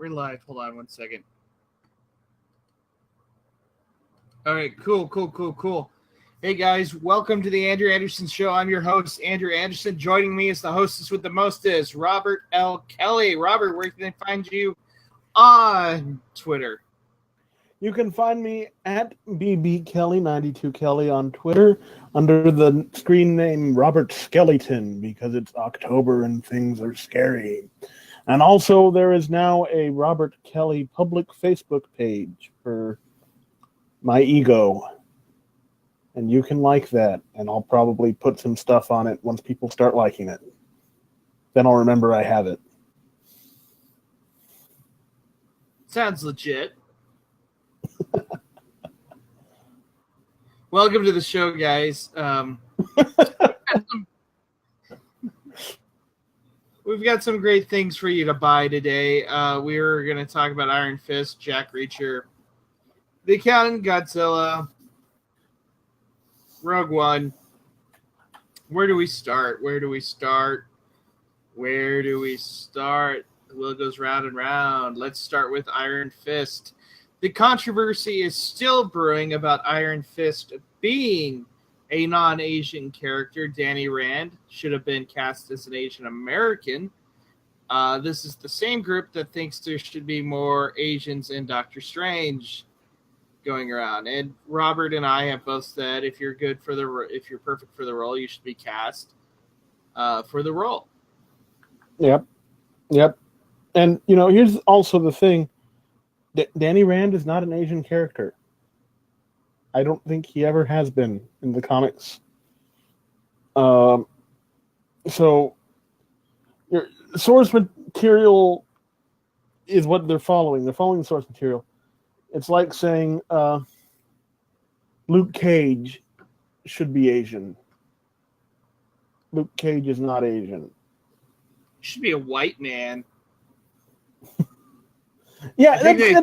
We're live. Hold on one second. All right, cool. Hey, guys, welcome to the Andrew Anderson Show. I'm your host, Andrew Anderson. Joining me is the hostess with the mostest, Robert L. Kelly. Robert, where can they find you on Twitter? You can find me at bbkelly92kelly on Twitter under the screen name Robert Skeleton because it's October and things are scary. And also there is now a Robert Kelly public Facebook page for my ego. And you can like that, and I'll probably put some stuff on it once people start liking it. Then I'll remember I have it. Sounds legit. Welcome to the show, guys. We've got some great things for you to buy today. We're going to talk about Iron Fist, Jack Reacher, The Accountant, Godzilla, Rogue One. Where do we start? The wheel goes round and round. Let's start with Iron Fist. The controversy is still brewing about Iron Fist being a non-Asian character. Danny Rand should have been cast as an Asian American. This is the same group that thinks there should be more Asians in Doctor Strange going around. And Robert and I have both said if you're perfect for the role, you should be cast for the role. Yep. And here's also the thing. Danny Rand is not an Asian character. I don't think he ever has been in the comics. So your source material is what they're following. They're following the source material. It's like saying Luke Cage should be Asian. Luke Cage is not Asian. He should be a white man. Yeah,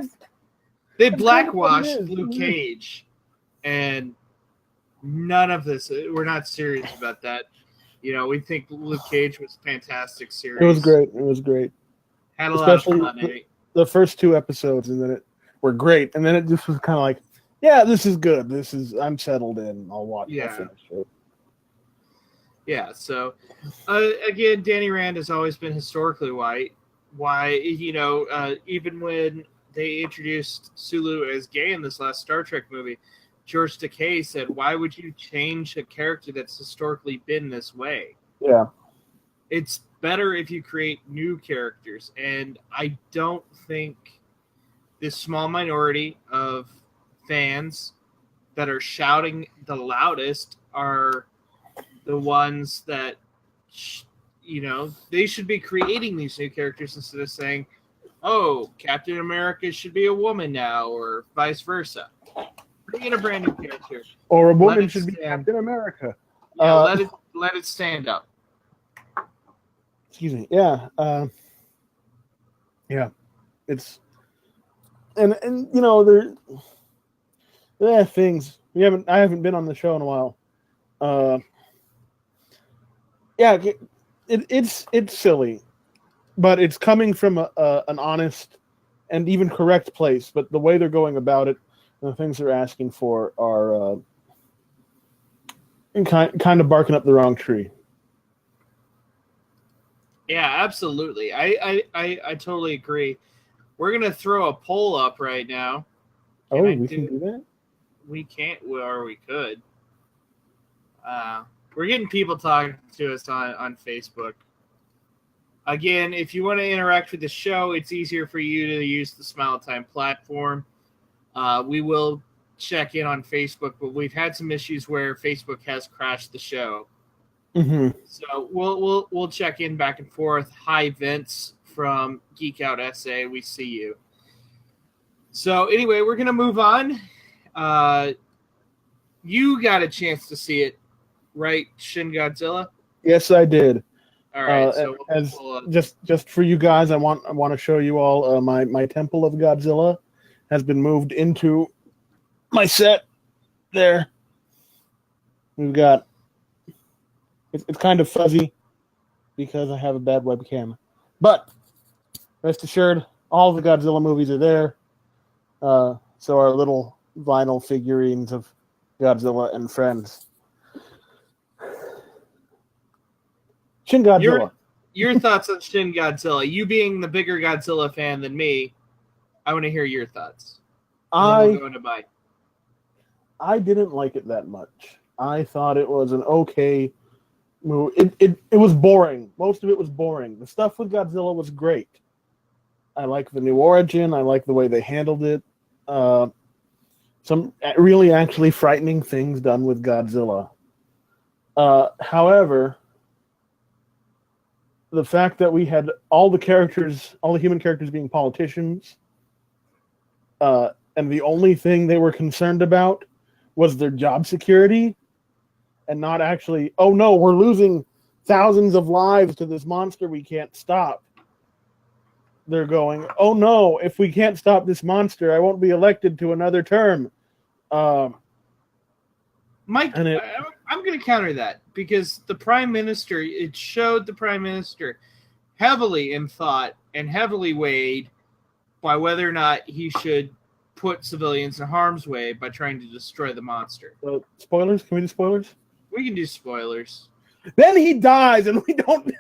they blackwashed Luke Cage, and none of this. We're not serious about that. We think Luke Cage was a fantastic series. It was great. Had a lot of fun. The first 2 episodes, and then it were great, and then it just was kind of like, yeah, this is good. I'm settled in. I'll watch. Yeah. I'll finish it. Yeah. So, again, Danny Rand has always been historically white. Why, even when they introduced Sulu as gay in this last Star Trek movie, George Takei said, why would you change a character that's historically been this way? Yeah. It's better if you create new characters. And I don't think this small minority of fans that are shouting the loudest are the ones that... they should be creating these new characters instead of saying, oh, Captain America should be a woman now, or vice versa. Bring in a brand new character. Or a woman should be Captain America. Yeah, let it stand up. Excuse me. Yeah. It's and there are things I haven't been on the show in a while. It's silly, but it's coming from an honest and even correct place. But the way they're going about it, and the things they're asking for are kind of barking up the wrong tree. Yeah, absolutely. I totally agree. We're gonna throw a poll up right now. We can do that? We can't, or we could. We're getting people talking to us on Facebook. Again, if you want to interact with the show, it's easier for you to use the Smalltime platform. We will check in on Facebook, but we've had some issues where Facebook has crashed the show. Mm-hmm. So we'll check in back and forth. Hi, Vince from Geek Out SA. We see you. So anyway, we're gonna move on. You got a chance to see it, right, Shin Godzilla? Yes, I did. All right. So just for you guys, I want to show you all my Temple of Godzilla has been moved into my set. There, we've got. It's kind of fuzzy because I have a bad webcam, but rest assured, All the Godzilla movies are there. So our little vinyl figurines of Godzilla and friends. Shin Godzilla. Your thoughts on Shin Godzilla. You being the bigger Godzilla fan than me, I want to hear your thoughts. And then we'll go into bye. I didn't like it that much. I thought it was an okay movie. It was boring. Most of it was boring. The stuff with Godzilla was great. I like the new origin. I like the way they handled it. Some really actually frightening things done with Godzilla. However, the fact that we had all the human characters being politicians, and the only thing they were concerned about was their job security, and not actually, oh no, we're losing thousands of lives to this monster we can't stop. They're going, oh no, if we can't stop this monster, I won't be elected to another term. Mike, I'm going to counter that, because the Prime Minister, it showed the Prime Minister heavily in thought and heavily weighed by whether or not he should put civilians in harm's way by trying to destroy the monster. Spoilers? Can we do spoilers? We can do spoilers. Then he dies, and we don't...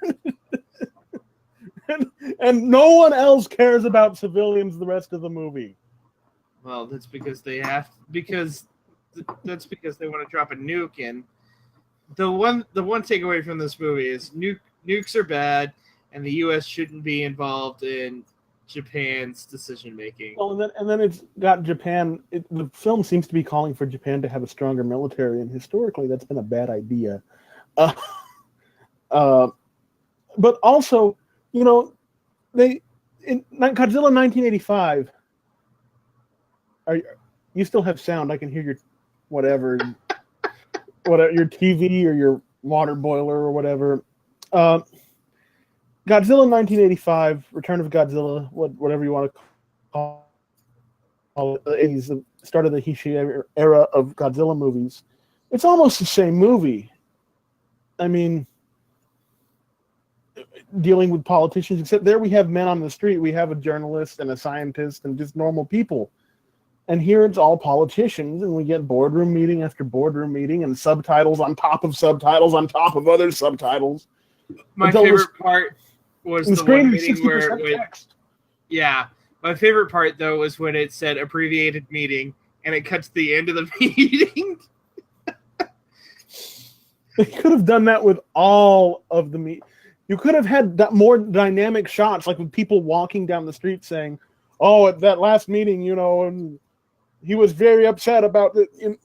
and no one else cares about civilians the rest of the movie. Well, that's because they want to drop a nuke in. The one takeaway from this movie is nukes are bad, and the U.S. shouldn't be involved in Japan's decision making. Well, and then it's got Japan. The film seems to be calling for Japan to have a stronger military, and historically, that's been a bad idea. But also, Godzilla 1985. You still have sound? I can hear your whatever your TV or your water boiler or whatever. Godzilla 1985, Return of Godzilla, whatever you want to call it, the start of the Hisui era of Godzilla movies. It's almost the same movie. I mean, dealing with politicians, except there we have men on the street. We have a journalist and a scientist and just normal people. And here it's all politicians, and we get boardroom meeting after boardroom meeting and subtitles on top of subtitles on top of other subtitles. My favorite part was the one meeting where text. Yeah. My favorite part, though, was when it said abbreviated meeting, and it cuts to the end of the meeting. They could have done that with all of the meet. You could have had that more dynamic shots, like with people walking down the street saying, oh, at that last meeting, and he was very upset about it. And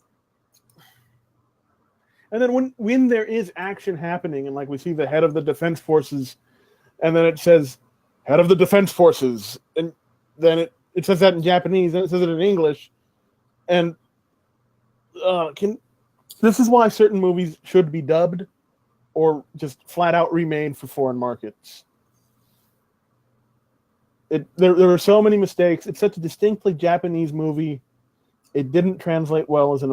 then when there is action happening, and like we see the head of the defense forces, and then it says head of the defense forces, and then it says that in Japanese, and it says it in English, and this is why certain movies should be dubbed or just flat out remade for foreign markets. There were so many mistakes. It's such a distinctly Japanese movie. It didn't translate well as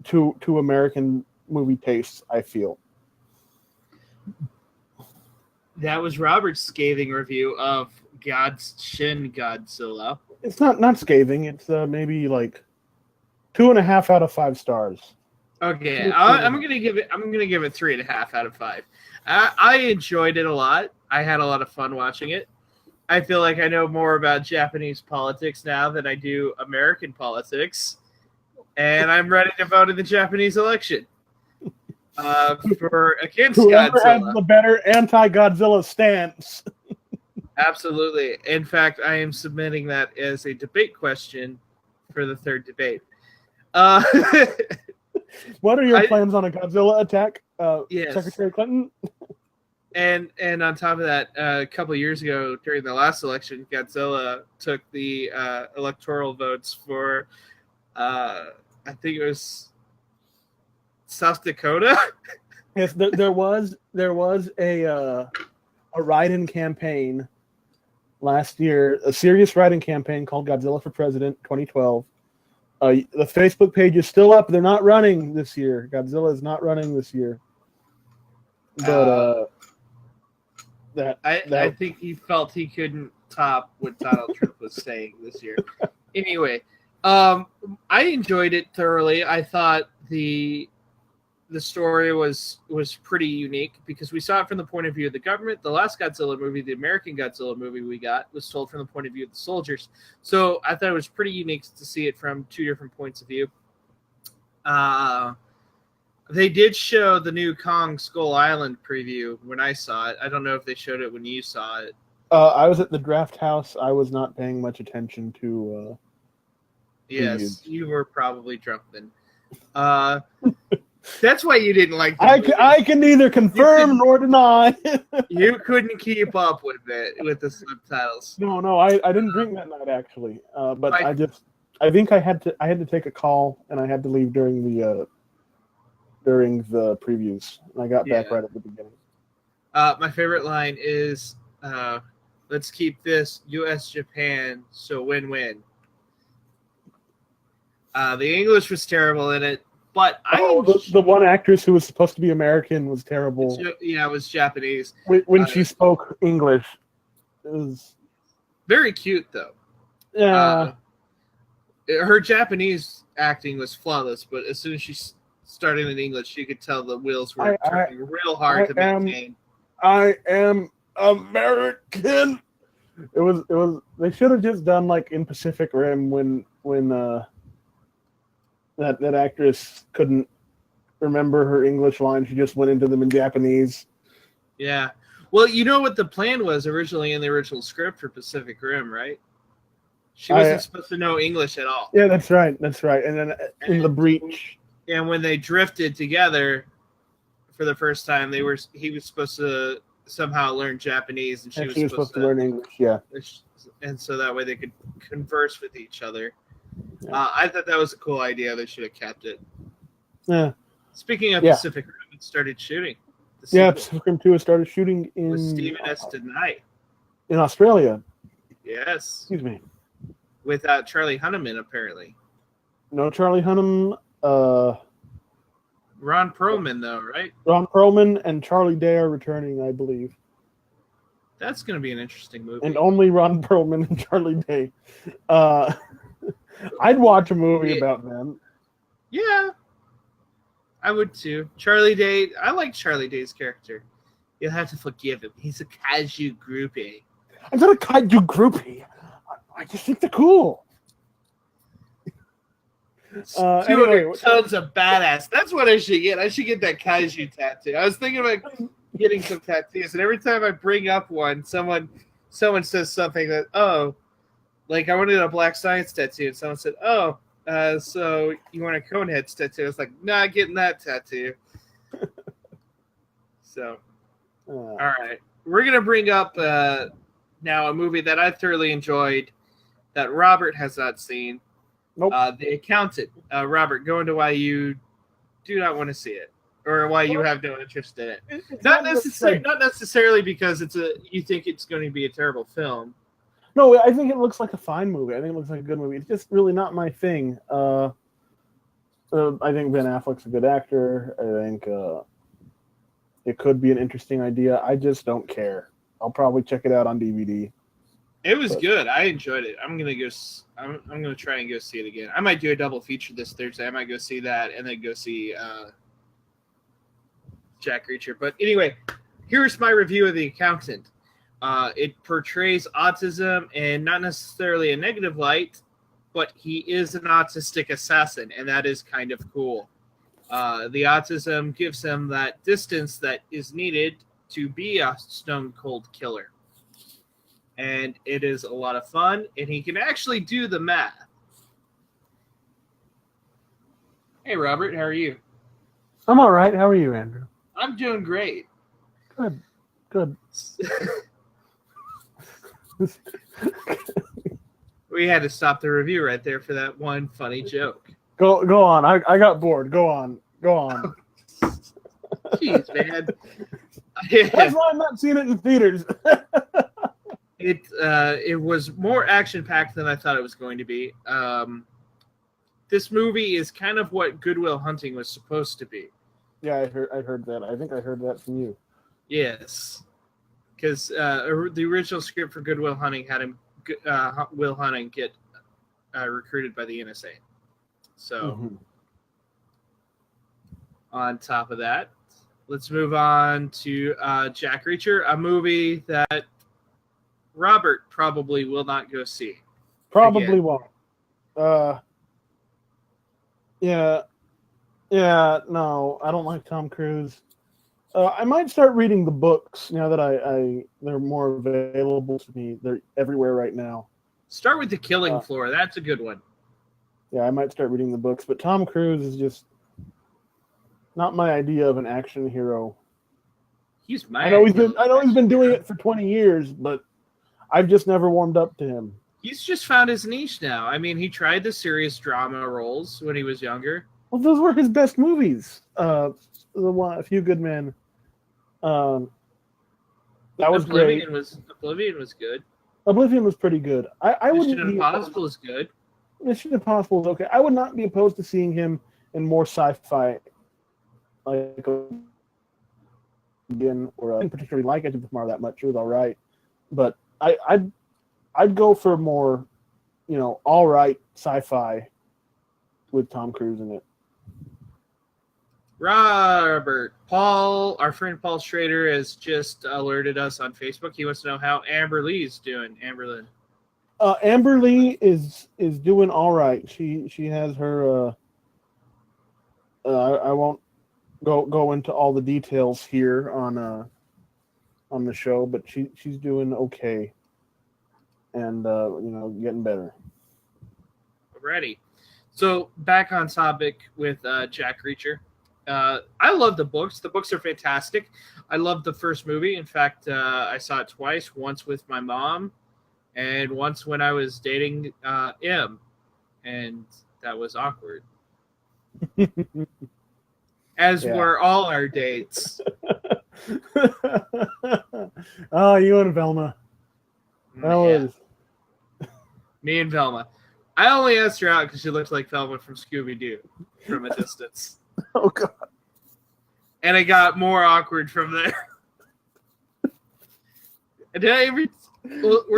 to American movie tastes, I feel. That was Robert's scathing review of Shin Godzilla. It's not scathing. It's maybe like 2.5 out of 5 stars. Okay, I'm gonna give it 3.5 out of 5. I enjoyed it a lot. I had a lot of fun watching it. I feel like I know more about Japanese politics now than I do American politics, and I'm ready to vote in the Japanese election against Whoever Godzilla. has the better anti-Godzilla stance. Absolutely. In fact, I am submitting that as a debate question for the third debate. What are your plans on a Godzilla attack, yes. Secretary Clinton? And on top of that, a couple of years ago during the last election, Godzilla took the electoral votes for, I think it was South Dakota. Yes, there was a write-in campaign last year, a serious write-in campaign called Godzilla for President 2012. The Facebook page is still up. They're not running this year. Godzilla is not running this year. But I think he felt he couldn't top what Donald Trump was saying this year. Anyway, I enjoyed it thoroughly. I thought the story was pretty unique because we saw it from the point of view of the government. The last Godzilla movie, the American Godzilla movie we got, was told from the point of view of the soldiers. So I thought it was pretty unique to see it from two different points of view. They did show the new Kong Skull Island preview when I saw it. I don't know if they showed it when you saw it. I was at the draft house. I was not paying much attention to. Yes, previews. You were probably drunk then. That's why you didn't like the movie. I can neither confirm nor deny. You couldn't keep up with it with the subtitles. No, I didn't drink that night actually. But I think I had to take a call and I had to leave during the previews. And I got back right at the beginning. My favorite line is, "Let's keep this U.S. Japan so win-win." The English was terrible in it, but the one actress who was supposed to be American was terrible. Yeah, it was Japanese. When she spoke English, it was very cute though. Yeah. Her Japanese acting was flawless, but as soon as she started in English, you could tell the wheels were turning real hard to maintain. I am American. It was. They should have just done like in Pacific Rim when that actress couldn't remember her English line. She just went into them in Japanese. Yeah. Well, you know what the plan was originally in the original script for Pacific Rim, right? She wasn't supposed to know English at all. Yeah, that's right. That's right. And then in the breach. And when they drifted together for the first time, he was supposed to somehow learn Japanese, and she was supposed to learn English. Yeah. And so that way they could converse with each other. Yeah. I thought that was a cool idea. They should have kept it. Yeah. Speaking of Pacific Rim, it started shooting. Pacific Rim 2 has started shooting in with Stephen S. Denai in Australia. Yes. Excuse me. Without Charlie Hunnam, apparently. No Charlie Hunnam. Ron Perlman, though, right? Ron Perlman and Charlie Day are returning, I believe. That's going to be an interesting movie. And only Ron Perlman and Charlie Day. I'd watch a movie about them. Yeah. I would too. Charlie Day, I like Charlie Day's character. You'll have to forgive him. He's a kaiju groupie. I'm not a kaiju groupie. I just think they're cool. Anyway, tons of badass. That's what I should get. I should get that kaiju tattoo. I was thinking about getting some tattoos, and every time I bring up one, someone says something that, like I wanted a Black Science tattoo, and someone said, so you want a Coneheads tattoo? I was like, not getting that tattoo. So, all right. We're going to bring up now a movie that I thoroughly enjoyed that Robert has not seen. Nope. The Accountant. Robert, go into why you do not want to see it, or why you have no interest in it. Not necessarily because you think it's going to be a terrible film. No, I think it looks like a fine movie. I think it looks like a good movie. It's just really not my thing. I think Ben Affleck's a good actor. I think it could be an interesting idea. I just don't care. I'll probably check it out on DVD. It was good. I enjoyed it. I'm gonna try and go see it again. I might do a double feature this Thursday. I might go see that and then go see Jack Reacher. But anyway, here's my review of The Accountant. It portrays autism in not necessarily a negative light, but he is an autistic assassin, and that is kind of cool. The autism gives him that distance that is needed to be a stone cold killer. And it is a lot of fun, and he can actually do the math. Hey, Robert, how are you? I'm all right. How are you, Andrew? I'm doing great. Good. We had to stop the review right there for that one funny joke. Go on. I got bored. Go on. Jeez, man. That's why I'm not seeing it in theaters. It was more action-packed than I thought it was going to be. This movie is kind of what Good Will Hunting was supposed to be. Yeah, I heard that. I think I heard that from you. Yes. because the original script for Good Will Hunting had him Will Hunting get recruited by the NSA. So on top of that, let's move on to Jack Reacher, a movie that Robert probably will not go see. Probably won't. Yeah, no, I don't like Tom Cruise. I might start reading the books now that they're more available to me. They're everywhere right now. Start with The Killing Floor. That's a good one. Yeah, I might start reading the books, but Tom Cruise is just not my idea of an action hero. He's my I know he's been doing it for 20 years, but I've just never warmed up to him. He's just found his niche now. I mean, he tried the serious drama roles when he was younger. Well, those were his best movies. The one, A Few Good Men. That was Oblivion great. Oblivion was good. Oblivion was pretty good. I wouldn't Mission Impossible is good. Mission Impossible is okay. I would not be opposed to seeing him in more sci-fi, like again, or I didn't particularly like Agent of Tomorrow that much. It was all right, but I'd go for more, all right sci-fi with Tom Cruise in it. Robert, our friend Paul Schrader has just alerted us on Facebook. He wants to know how Amber Lee's doing. Amberlynn. Amber Lee is doing all right. She has her. I won't go into all the details here on the show, but she's doing okay, and getting better. Alrighty. So back on topic with Jack Reacher. I love the books. The books are fantastic. I love the first movie. In fact, I saw it twice. Once with my mom, and once when I was dating M, and that was awkward. As were all our dates. Oh, you and Velma. That was me and Velma. I only asked her out because she looked like Velma from Scooby-Doo from a distance. Oh, God. And it got more awkward from there. We're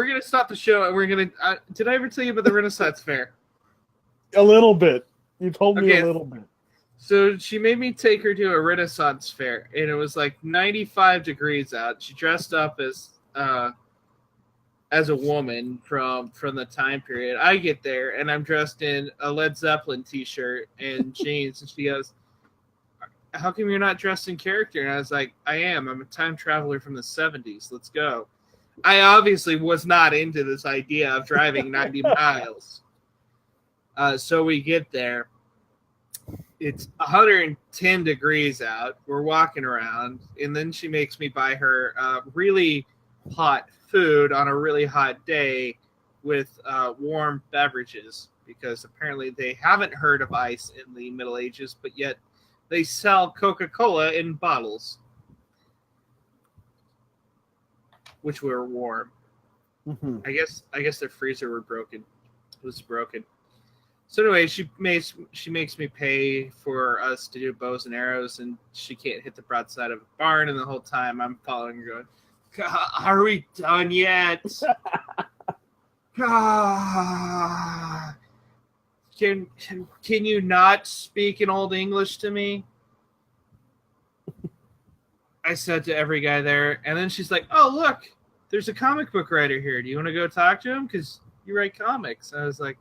going to stop the show and we're going to... did I ever tell you about the Renaissance Fair? A little bit. You told me a little bit. So she made me take her to a Renaissance Fair, and it was like 95 degrees out. She dressed up as a woman from the time period. I get there, and I'm dressed in a Led Zeppelin t-shirt and jeans, and she goes, "How come you're not dressed in character?" And I was like, "I am. I'm a time traveler from the 70s. Let's go." I obviously was not into this idea of driving 90 miles. So we get there. It's 110 degrees out. We're walking around, and then she makes me buy her really hot food on a really hot day with warm beverages, because apparently they haven't heard of ice in the Middle Ages, but yet they sell Coca-Cola in bottles, which were warm. Mm-hmm. I guess their freezer was broken. So anyway, she makes me pay for us to do bows and arrows, and she can't hit the broadside of a barn. And the whole time I'm following her, going, "Are we done yet? Can you not speak in Old English to me?" I said to every guy there, and then she's like, "Oh, look, there's a comic book writer here. Do you want to go talk to him? Because you write comics." I was like,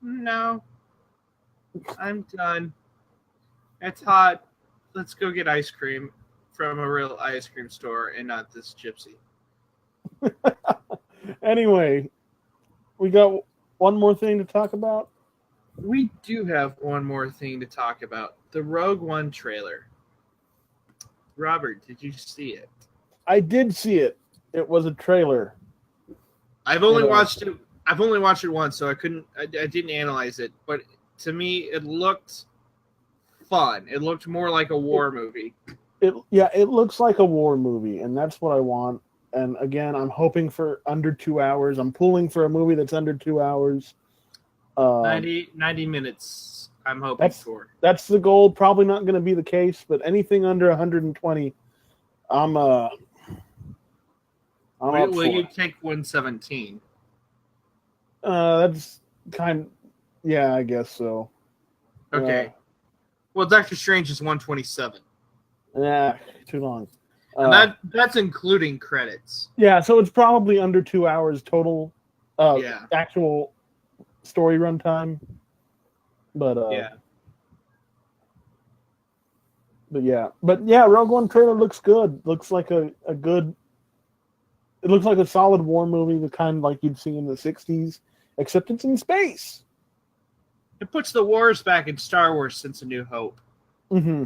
"No, I'm done. It's hot. Let's go get ice cream from a real ice cream store and not this gypsy." Anyway, we got one more thing to talk about. We do have one more thing to talk about. The Rogue One trailer. Robert, did you see it? I did see it. It was a trailer. I've only watched it once, so I didn't analyze it, but to me it looked fun. It looked more like a war movie. It looks like a war movie, and that's what I want. And again, I'm hoping for under 2 hours. I'm pulling for a movie that's under 2 hours. 90 minutes, I'm hoping for. That's the goal. Probably not going to be the case, but anything under 120, I'm up Will for you it. take 117? That's yeah, I guess so. Okay. Well, Doctor Strange is 127. Too long. And that's including credits. Yeah, so it's probably under 2 hours total Yeah. actual story runtime. But Yeah. But yeah, Rogue One trailer looks good. Looks like a good. It looks like a solid war movie, the kind like you'd see in the '60s, except it's in space. It puts the wars back in Star Wars since A New Hope. Mm-hmm.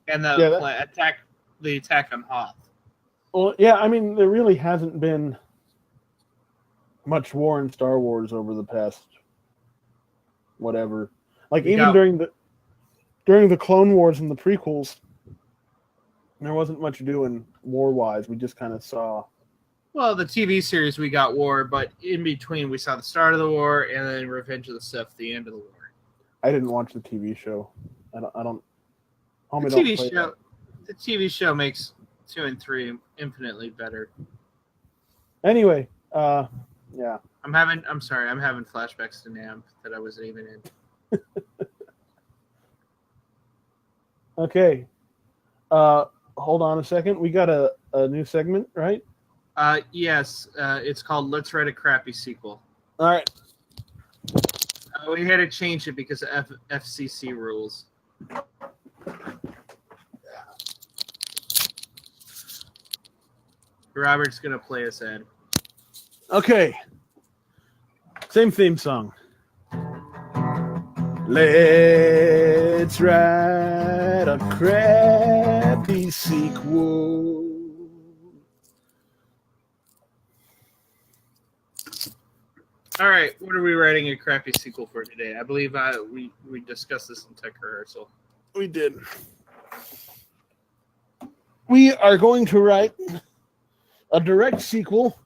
And the attack on Hoth. Well, yeah, I mean, there really hasn't been much war in Star Wars over the past whatever. Like during the Clone Wars and the prequels, there wasn't much doing war-wise. We just kind of saw. Well, the TV series we got war, but in between we saw the start of the war and then Revenge of the Sith, the end of the war. I didn't watch the TV show. I don't. The TV show makes 2 and 3 infinitely better. Anyway, yeah. I'm having flashbacks to Nam that I wasn't even in. Okay. Hold on a second. We got a new segment, right? Yes. It's called Let's Write a Crappy Sequel. All right. We had to change it because of FCC rules. Robert's going to play us in. Okay. Same theme song. Let's write a crappy sequel. All right, what are we writing a crappy sequel for today? I believe we discussed this in tech rehearsal. We did. We are going to write a direct sequel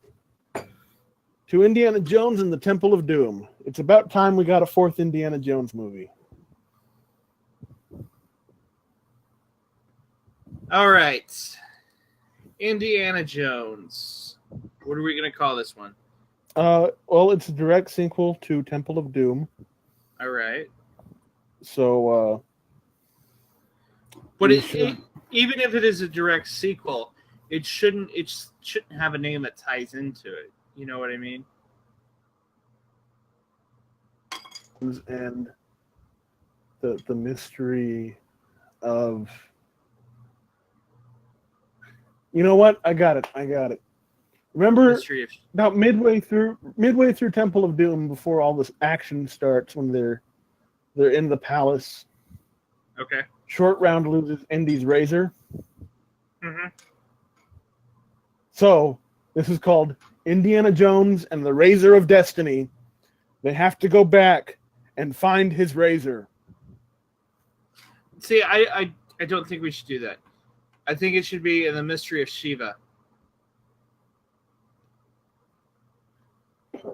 to Indiana Jones and the Temple of Doom. It's about time we got a 4th Indiana Jones movie. All right. Indiana Jones. What are we going to call this one? Well, it's a direct sequel to Temple of Doom. All right. So, but even if it is a direct sequel, it shouldn't have a name that ties into it. You know what I mean? And the mystery of, you know what? I got it. Remember about midway through Temple of Doom, before all this action starts, when they're in the palace. Okay. Short Round loses Indy's razor. Mm-hmm. So this is called Indiana Jones and the Razor of Destiny. They have to go back and find his razor. See, I don't think we should do that. I think it should be in the mystery of Shiva.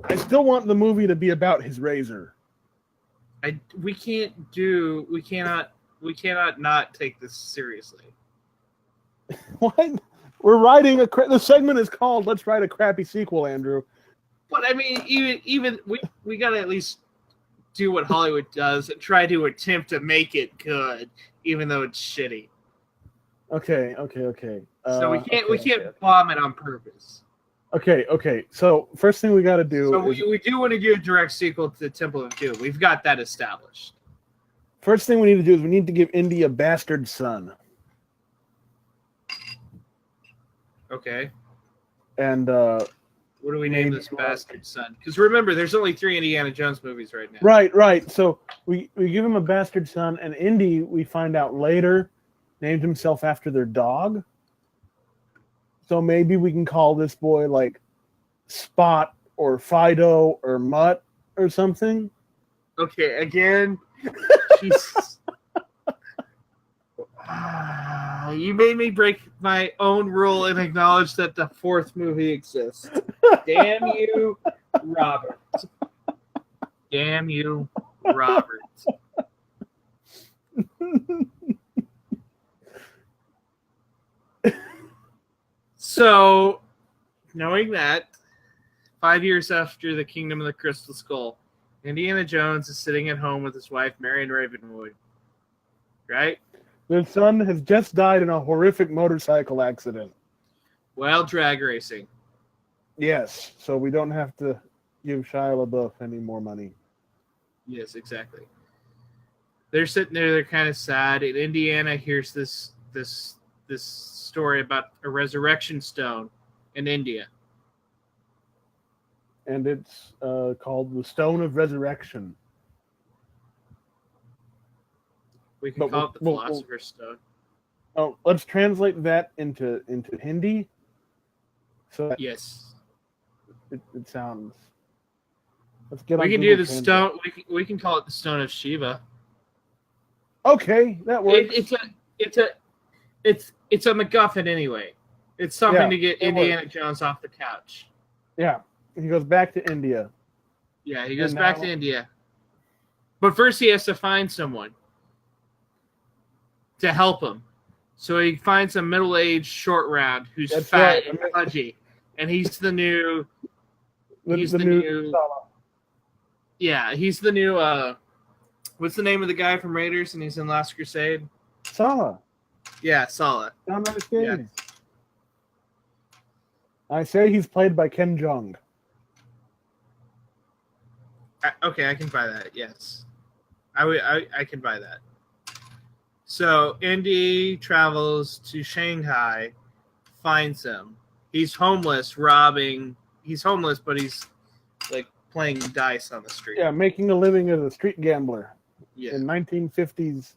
I still want the movie to be about his razor. We cannot not take this seriously. What? We're writing the segment is called "Let's Write a Crappy Sequel," Andrew. But I mean, even we gotta at least do what Hollywood does and try to attempt to make it good, even though it's shitty. Okay. So we can't bomb it on purpose. Okay. So first thing we got to do. So we do want to do a direct sequel to the Temple of Doom. We've got that established. First thing we need to do is we need to give Indy a bastard son. Okay. And what do we name this bastard son? Because remember, there's only 3 Indiana Jones movies right now. Right. So we give him a bastard son, and Indy, we find out later, named himself after their dog. So maybe we can call this boy like Spot or Fido or Mutt or something. Okay, again. Jesus. You made me break my own rule and acknowledge that the 4th movie exists. Damn you, Robert. Damn you, Robert. So, Knowing that, 5 years after the Kingdom of the Crystal Skull, Indiana Jones is sitting at home with his wife, Marion Ravenwood. Right? Their son has just died in a horrific motorcycle accident. While drag racing. Yes, so we don't have to give Shia LaBeouf any more money. Yes, exactly. They're sitting there, they're kind of sad, and Indiana hears this story about a resurrection stone in India. And it's called the Stone of Resurrection. We can call it the Philosopher's Stone. Oh, let's translate that into Hindi. So that yes, it sounds. Let's get. We on can Google do the Translate. stone. We can call it the Stone of Shiva. Okay, that works. It's a MacGuffin anyway. It's something to get Indiana Jones off the couch. Yeah, he goes back to India. Yeah, he goes back to India. But first he has to find someone to help him. So he finds a middle-aged short round who's fat and pudgy. And he's the new... He's the new... Yeah, he's the new... what's the name of the guy from Raiders and he's in Last Crusade? Sala. Yeah, Sala. Don't understand. Yeah. I say he's played by Ken Jeong. Okay, I can buy that, yes. I can buy that. So Indy travels to Shanghai, finds him. He's homeless, He's homeless, but he's like playing dice on the street. Yeah, making a living as a street gambler. Yeah. In 1950s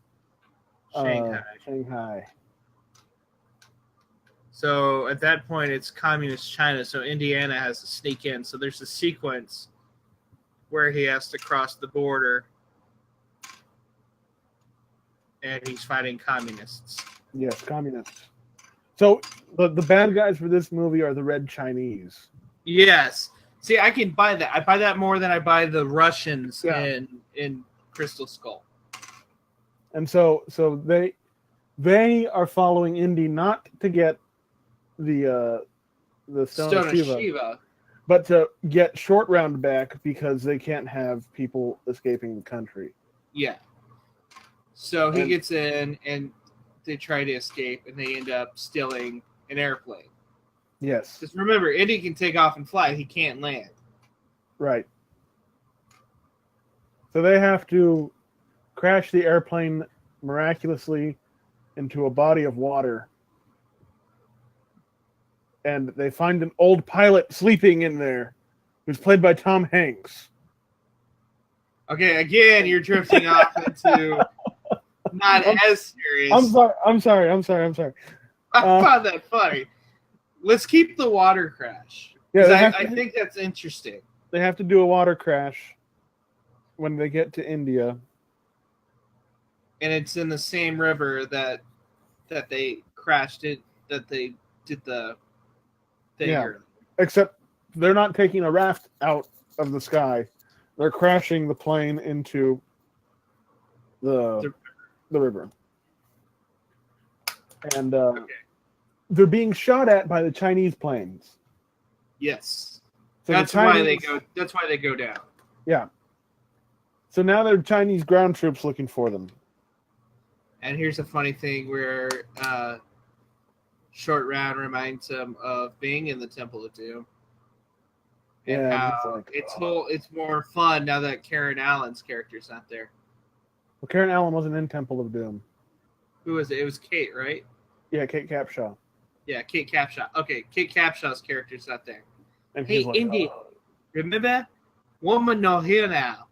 Shanghai. So at that point, it's communist China. So Indiana has to sneak in. So there's a sequence where he has to cross the border. And he's fighting communists. Yes, communists. So the bad guys for this movie are the Red Chinese. Yes. See, I can buy that. I buy that more than I buy the Russians in Crystal Skull. And so they are following Indy not to get the Stone of Shiva, but to get Short Round back because they can't have people escaping the country. Yeah. So he gets in, and they try to escape, and they end up stealing an airplane. Yes. Just remember, Indy can take off and fly. He can't land. Right. So they have to crash the airplane miraculously into a body of water. And they find an old pilot sleeping in there who's played by Tom Hanks. Okay, again, you're drifting off into not as serious. I'm sorry. I found that funny. Let's keep the water crash. Yeah, I think that's interesting. They have to do a water crash when they get to India. And it's in the same river that they crashed it, that they did the thing. Yeah. Except they're not taking a raft out of the sky. They're crashing the plane into the river. And they're being shot at by the Chinese planes. Yes. So that's why they go down. Yeah. So now there are Chinese ground troops looking for them. And here's a funny thing where Short Round reminds him of being in the Temple of Doom. And how it's more fun now that Karen Allen's character's not there. Well, Karen Allen wasn't in Temple of Doom. Who was it? It was Kate, right? Yeah, Kate Capshaw. Yeah, Kate Capshaw. Okay, Kate Capshaw's character's not there. And hey, like, Indy, remember? Woman not here now.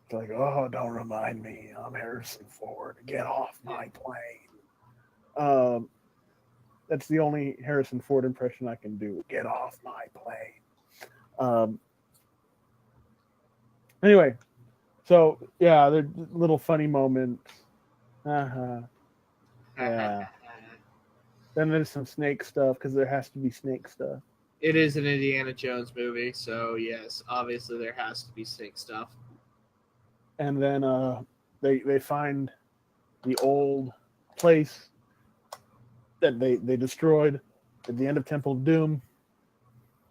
It's like, oh, don't remind me. I'm Harrison Ford. Get off my plane. That's the only Harrison Ford impression I can do. Get off my plane. Anyway, so yeah, they're little funny moments. Yeah. Then there's some snake stuff because there has to be snake stuff. It is an Indiana Jones movie, so yes, obviously there has to be snake stuff. And then they find the old place that they destroyed at the end of Temple of Doom.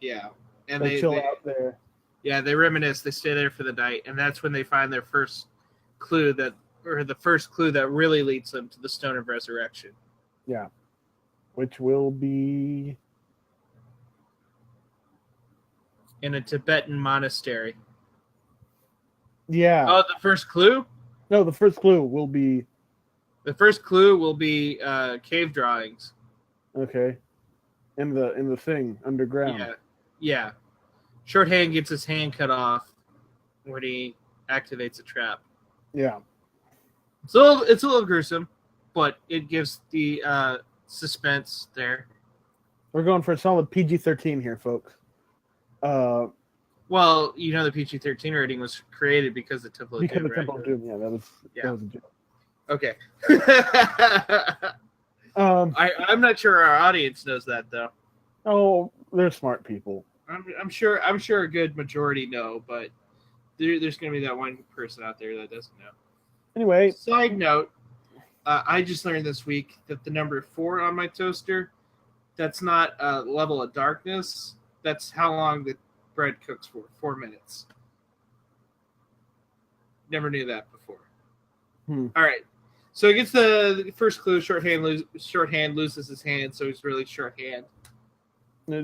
Yeah, and They chill out there. Yeah, they reminisce. They stay there for the night, and that's when they find their first clue the first clue that really leads them to the Stone of Resurrection. Yeah, which will be in a Tibetan monastery. Yeah. Oh, the first clue? No, the first clue will be. The first clue will be cave drawings. Okay. In the thing underground. Yeah. Yeah. Shorthand gets his hand cut off when he activates a trap. Yeah. So it's a little gruesome, but it gives the suspense there. We're going for a solid PG-13 here, folks. Well, you know the PG-13 rating was created because of Temple of Doom, right? Temple of Doom, yeah, that was a joke. Okay. I'm not sure our audience knows that though. Oh, they're smart people. I'm sure a good majority know, but there's going to be that one person out there that doesn't know. Anyway, side note, I just learned this week that the number 4 on my toaster, that's not a level of darkness. That's how long the bread cooks for, 4 minutes. Never knew that before. All right. So he gets the first clue. Shorthand loses his hand, so he's really shorthand.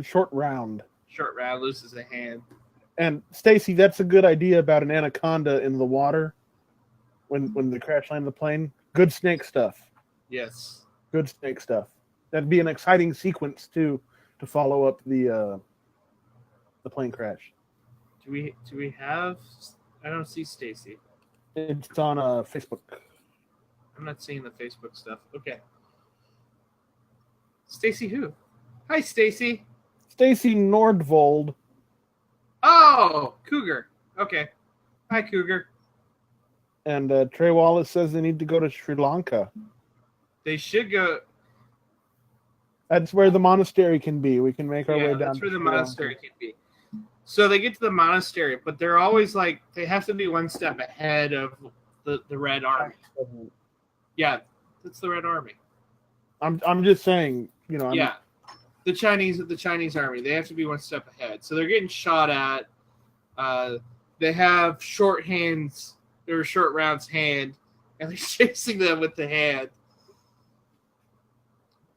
Short round. Short round loses a hand. And Stacy, that's a good idea about an anaconda in the water when they crash land the plane. Good snake stuff. Yes. Good snake stuff. That'd be an exciting sequence too to follow up the plane crash. Do we have? I don't see Stacy. It's on Facebook. I'm not seeing the Facebook stuff. Okay. Stacy who? Hi, Stacy. Stacy Nordvold. Oh, Cougar. Okay. Hi, Cougar. And Trey Wallace says they need to go to Sri Lanka. They should go. That's where the monastery can be. We can make our way down. That's where the monastery can be. So they get to the monastery, but they're always like they have to be one step ahead of the Red Army. Yeah, that's the Red Army. I'm just saying, you know. The Chinese army. They have to be one step ahead. So they're getting shot at. They have short hands or short round's hand, and they're chasing them with the hand,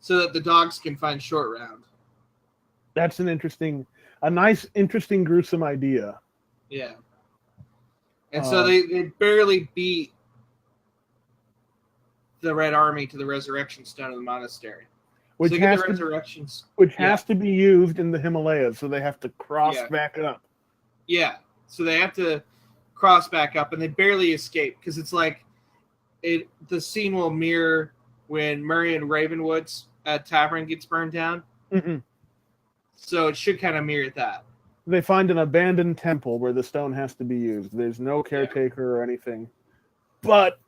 so that the dogs can find short round. That's a nice, interesting, gruesome idea. Yeah. And so they barely beat the Red Army to the Resurrection Stone of the monastery. Which has to be used in the Himalayas, so they have to cross back up. Yeah, so they have to cross back up, and they barely escape because it's like the scene will mirror when Murray and Ravenwood's tavern gets burned down. Mm-hmm. So it should kind of mirror that. They find an abandoned temple where the stone has to be used. There's no caretaker or anything, but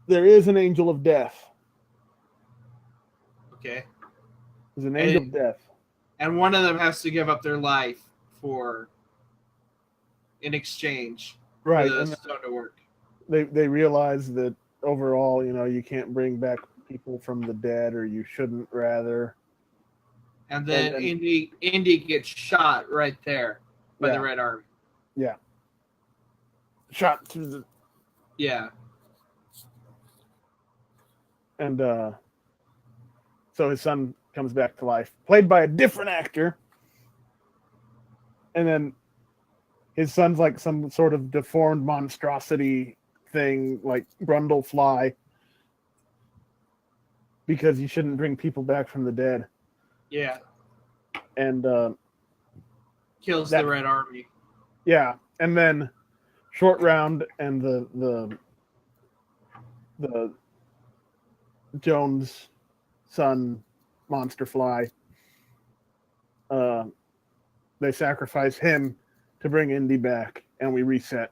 there is an angel of death. Okay. There's an angel of death. And one of them has to give up their life in exchange for the stone to work. They realize that overall, you know, you can't bring back people from the dead, or you shouldn't rather. And then Indy gets shot right there by the Red Army. Yeah. Shot through the... Yeah. And so his son comes back to life, played by a different actor. And then his son's like some sort of deformed monstrosity thing, like Brundlefly, because you shouldn't bring people back from the dead. Yeah. And kills the Red Army. Yeah. And then Short Round and the Jones son monster fly, they sacrifice him to bring Indy back, and we reset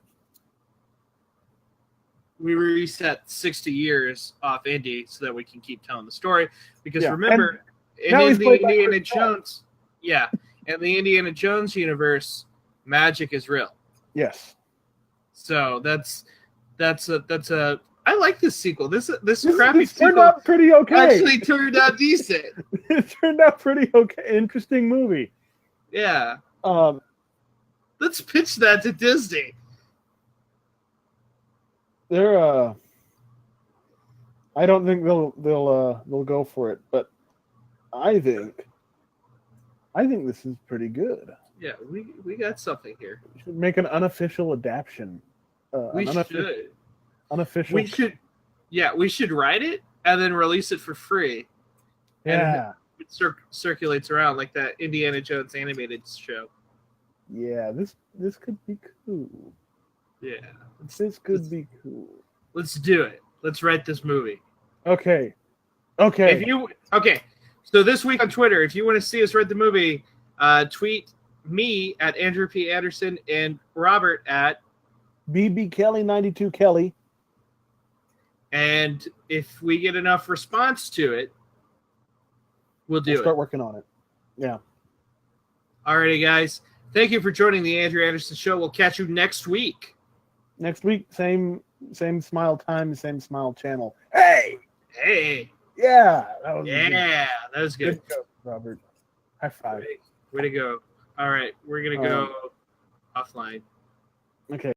60 years off Indy so that we can keep telling the story, because remember, in the Indiana Jones in the Indiana Jones universe, magic is real. Yes. So that's a I like this sequel. This crappy sequel turned out pretty okay. Actually turned out decent. It turned out pretty okay. Interesting movie. Yeah. Um, Let's pitch that to Disney. they're I don't think they'll go for it, but I think this is pretty good. Yeah, we got something here. We should make an unofficial adaptation. We should. Unofficial. We should. Yeah, we should write it and then release it for free. Yeah. And it circulates around like that Indiana Jones animated show. Yeah, this could be cool. Yeah. This could be cool. Let's do it. Let's write this movie. Okay. So this week on Twitter, if you want to see us write the movie, tweet me at Andrew P. Anderson and Robert at BB Kelly 92 Kelly. And if we get enough response to it, we'll start working on it. Yeah. Alrighty, guys. Thank you for joining the Andrew Anderson Show. We'll catch you next week. Next week, same Smile time, same Smile channel. Hey! Yeah! That was good. Good joke, Robert. High five. Way to go. All right, we're going to go offline. Okay.